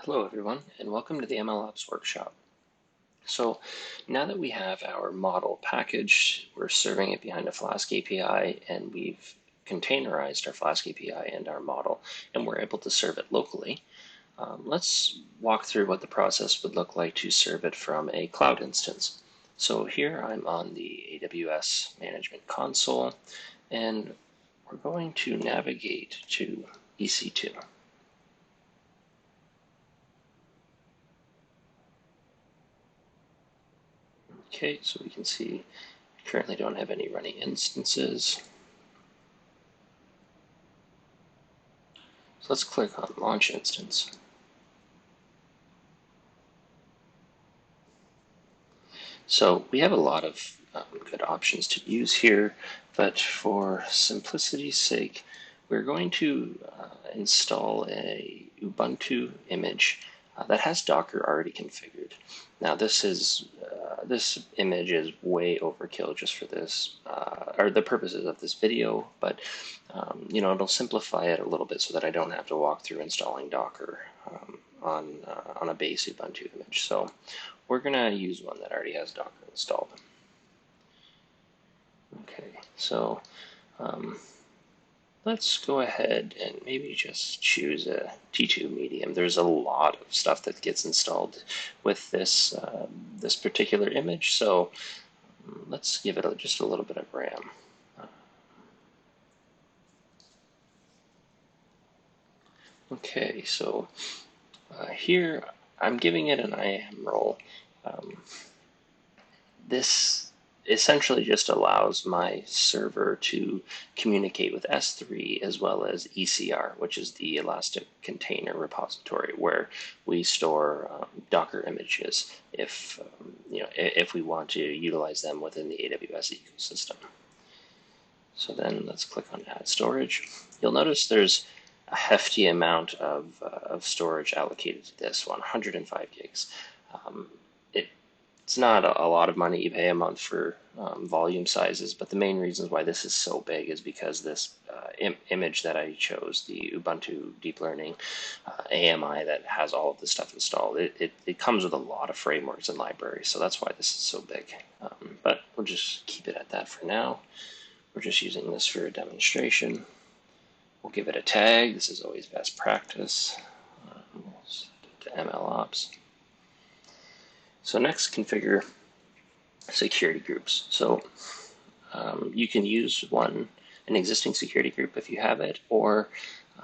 Hello everyone, and welcome to the MLOps workshop. So now that we have our model package, we're serving it behind a Flask API, and we've containerized our Flask API and our model, and we're able to serve it locally. Let's walk through what the process would look like to serve it from a cloud instance. So here I'm on the AWS Management Console, and we're going to navigate to ec2. Okay, so we can see we currently don't have any running instances. So let's click on Launch Instance. So we have a lot of good options to use here, but for simplicity's sake, we're going to install a Ubuntu image that has Docker already configured. Now this image is way overkill just for this, or the purposes of this video, but it'll simplify it a little bit so that I don't have to walk through installing Docker on a base Ubuntu image. So we're going to use one that already has Docker installed. Okay, so let's go ahead and maybe just choose a T2 medium. There's a lot of stuff that gets installed with this this particular image, so let's give it just a little bit of RAM. Okay, so here I'm giving it an IAM role. This essentially just allows my server to communicate with S3 as well as ECR, which is the Elastic Container Repository, where we store Docker images if we want to utilize them within the AWS ecosystem. So then let's click on Add Storage. You'll notice there's a hefty amount of storage allocated to this one, 105 gigs. It's not a lot of money you pay a month for volume sizes, but the main reasons why this is so big is because this image that I chose, the Ubuntu Deep Learning AMI that has all of this stuff installed, it comes with a lot of frameworks and libraries, so that's why this is so big. But we'll just keep it at that for now. We're just using this for a demonstration. We'll give it a tag. This is always best practice. We'll set it to MLOps. So next, configure security groups. So you can use an existing security group if you have it, or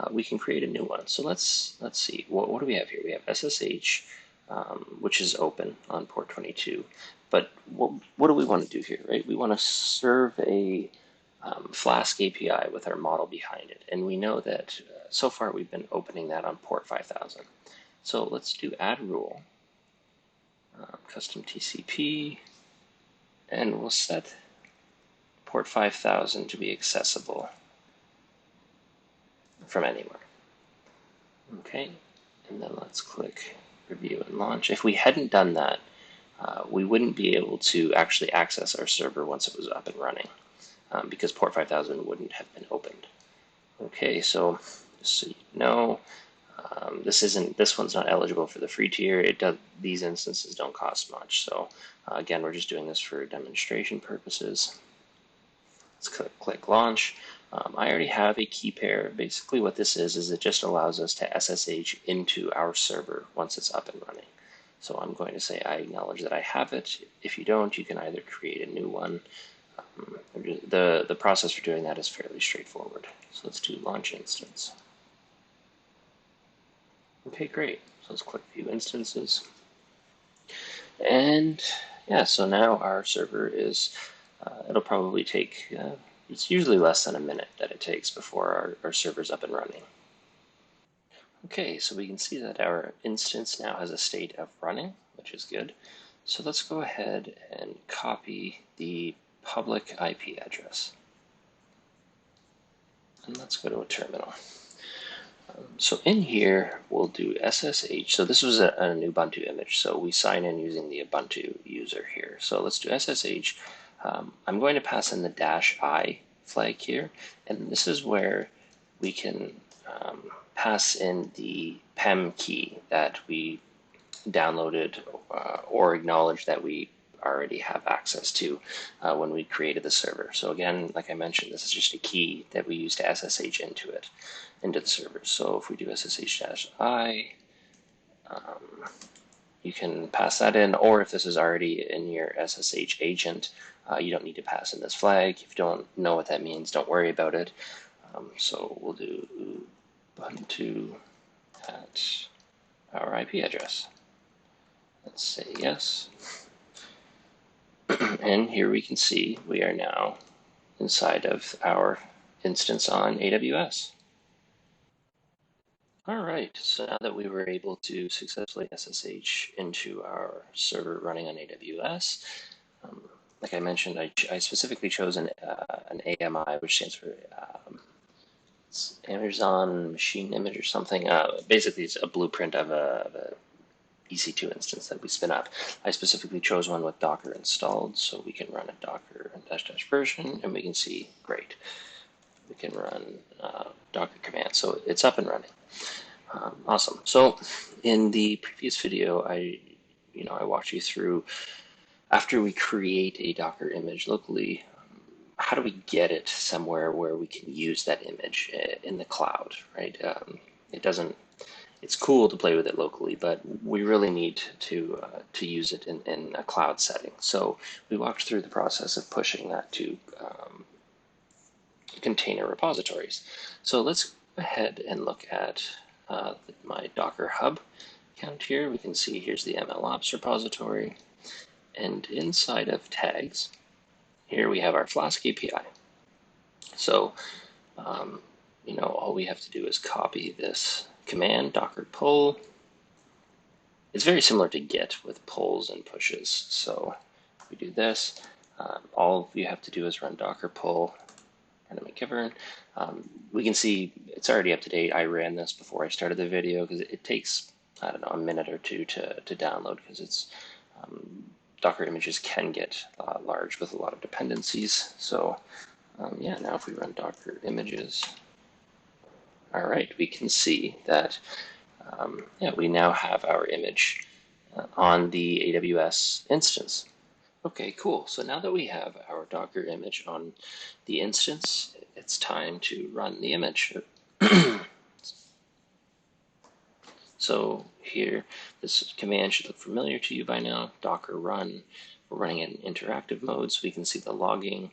we can create a new one. So let's see. What do we have here? We have SSH, which is open on port 22. But what do we want to do here, right? We want to serve a Flask API with our model behind it. And we know that so far we've been opening that on port 5000. So let's do add rule. Custom TCP, and we'll set port 5000 to be accessible from anywhere. Okay, and then let's click review and launch. If we hadn't done that, we wouldn't be able to actually access our server once it was up and running because port 5000 wouldn't have been opened. Okay, so just so you know, this one's not eligible for the free tier. These instances don't cost much. So again, we're just doing this for demonstration purposes. Let's click launch. I already have a key pair. Basically what this is it just allows us to SSH into our server once it's up and running. So I'm going to say I acknowledge that I have it. If you don't, you can either create a new one. The process for doing that is fairly straightforward. So let's do launch instance. Okay, great. So let's click View Instances. And yeah, so now our server is, it'll probably take, it's usually less than a minute that it takes before our server's up and running. Okay, so we can see that our instance now has a state of running, which is good. So let's go ahead and copy the public IP address. And let's go to a terminal. So in here, we'll do SSH. So this was an Ubuntu image, so we sign in using the Ubuntu user here. So let's do SSH. I'm going to pass in the -i flag here, and this is where we can pass in the PEM key that we downloaded or acknowledge that we already have access to when we created the server. So again, like I mentioned, this is just a key that we use to SSH into the server. So if we do SSH-I, you can pass that in, or if this is already in your SSH agent, you don't need to pass in this flag. If you don't know what that means, don't worry about it. So we'll do Ubuntu at our IP address. Let's say yes. And here we can see we are now inside of our instance on AWS. All right, so now that we were able to successfully SSH into our server running on AWS, like I mentioned, I specifically chose an AMI, which stands for Amazon Machine Image or something. Basically, it's a blueprint of a ec2 instance that we spin up. I specifically chose one with Docker installed, so we can run a Docker -- version, and we can see, great. We can run Docker command, so it's up and running. Awesome. So in the previous video, I walked you through, after we create a Docker image locally, how do we get it somewhere where we can use that image in the cloud, right? It's cool to play with it locally, but we really need to use it in a cloud setting. So we walked through the process of pushing that to container repositories. So let's go ahead and look at my Docker Hub account here. We can see here's the MLOps repository, and inside of tags, here we have our Flask API. So all we have to do is copy this command, docker pull. It's very similar to Git with pulls and pushes. So if we do this, all you have to do is run docker pull, random we can see it's already up to date. I ran this before I started the video because it takes, I don't know, a minute or two to download, because it's Docker images can get large with a lot of dependencies. So yeah, now if we run Docker images, all right, we can see that we now have our image on the AWS instance. Okay, cool. So now that we have our Docker image on the instance, it's time to run the image. So here, this command should look familiar to you by now, docker run. We're running it in interactive mode, so we can see the logging.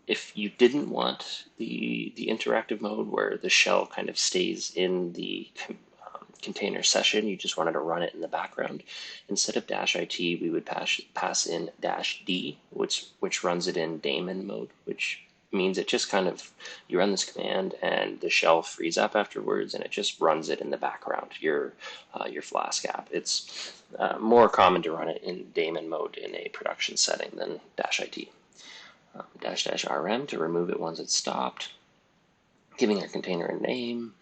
If you didn't want the interactive mode where the shell kind of stays in the container session, you just wanted to run it in the background, instead of -it, we would pass in -d, which runs it in daemon mode, which means it just kind of, you run this command and the shell frees up afterwards, and it just runs it in the background, your Flask app. It's more common to run it in daemon mode in a production setting than -it. --rm to remove it once it's stopped, giving our container a name,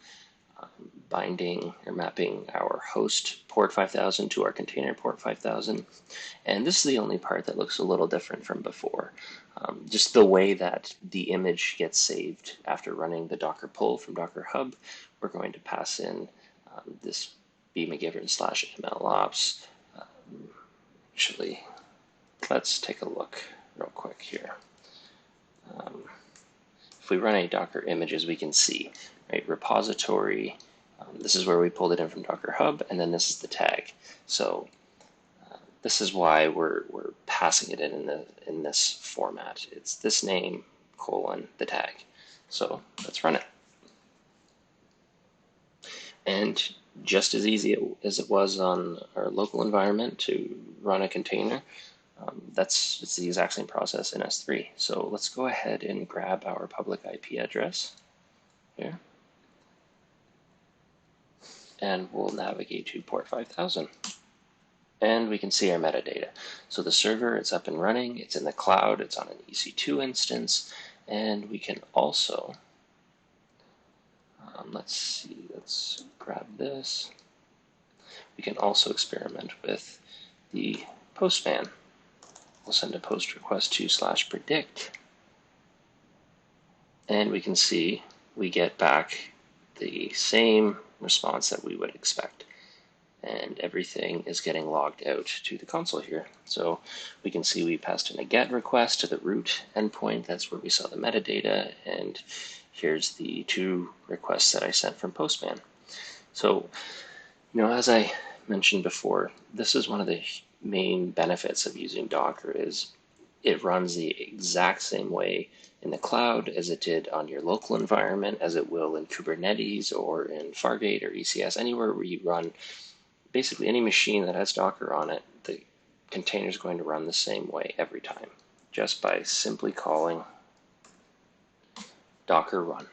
binding or mapping our host port 5000 to our container port 5000. And this is the only part that looks a little different from before. Just the way that the image gets saved after running the Docker pull from Docker Hub, we're going to pass in this /MLOps. Actually, let's take a look real quick here. If we run a Docker images, we can see, right, repository. This is where we pulled it in from Docker Hub, and then this is the tag. So this is why we're passing it in this format. It's this name, the tag. So let's run it. And just as easy as it was on our local environment to run a container, it's the exact same process in S3. So let's go ahead and grab our public IP address here. And we'll navigate to port 5000. And we can see our metadata. So the server, it's up and running, it's in the cloud, it's on an ec2 instance, and we can also, let's grab this. We can also experiment with the postman. We'll send a post request to /predict, and we can see we get back the same response that we would expect. And everything is getting logged out to the console here. So we can see we passed in a GET request to the root endpoint. That's where we saw the metadata. And here's the 2 requests that I sent from Postman. So, as I mentioned before, this is one of the main benefits of using Docker is it runs the exact same way in the cloud as it did on your local environment, as it will in Kubernetes or in Fargate or ECS, anywhere where you run basically any machine that has Docker on it. The container is going to run the same way every time, just by simply calling Docker run.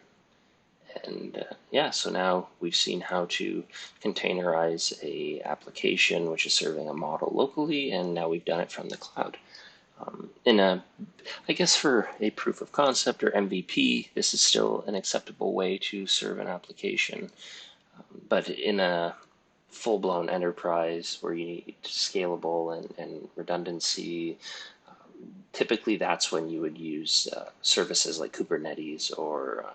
And so now we've seen how to containerize a application which is serving a model locally, and now we've done it from the cloud. I guess for a proof of concept or MVP, this is still an acceptable way to serve an application. But in a full-blown enterprise where you need scalable and redundancy, typically that's when you would use services like Kubernetes or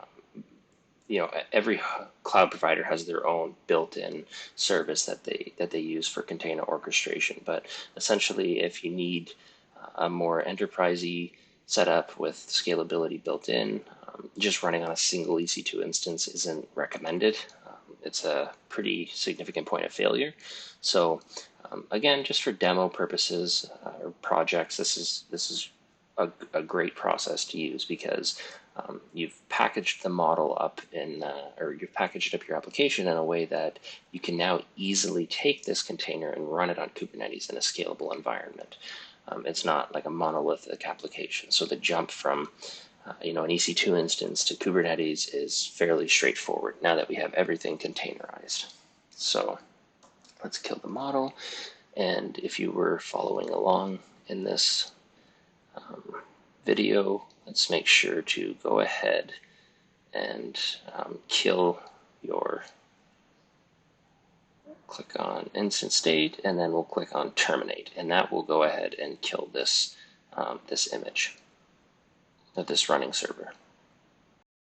every cloud provider has their own built-in service that they use for container orchestration. But essentially, if you need a more enterprisey setup with scalability built in, just running on a single EC2 instance isn't recommended. It's a pretty significant point of failure. So again, just for demo purposes or projects, this is a great process to use because you've packaged the model up or you've packaged up your application in a way that you can now easily take this container and run it on Kubernetes in a scalable environment. It's not like a monolithic application. So the jump from an EC2 instance to Kubernetes is fairly straightforward now that we have everything containerized. So let's kill the model. And if you were following along in this video, let's make sure to go ahead and kill your, click on instance state, and then we'll click on terminate, and that will go ahead and kill this, this image of this running server.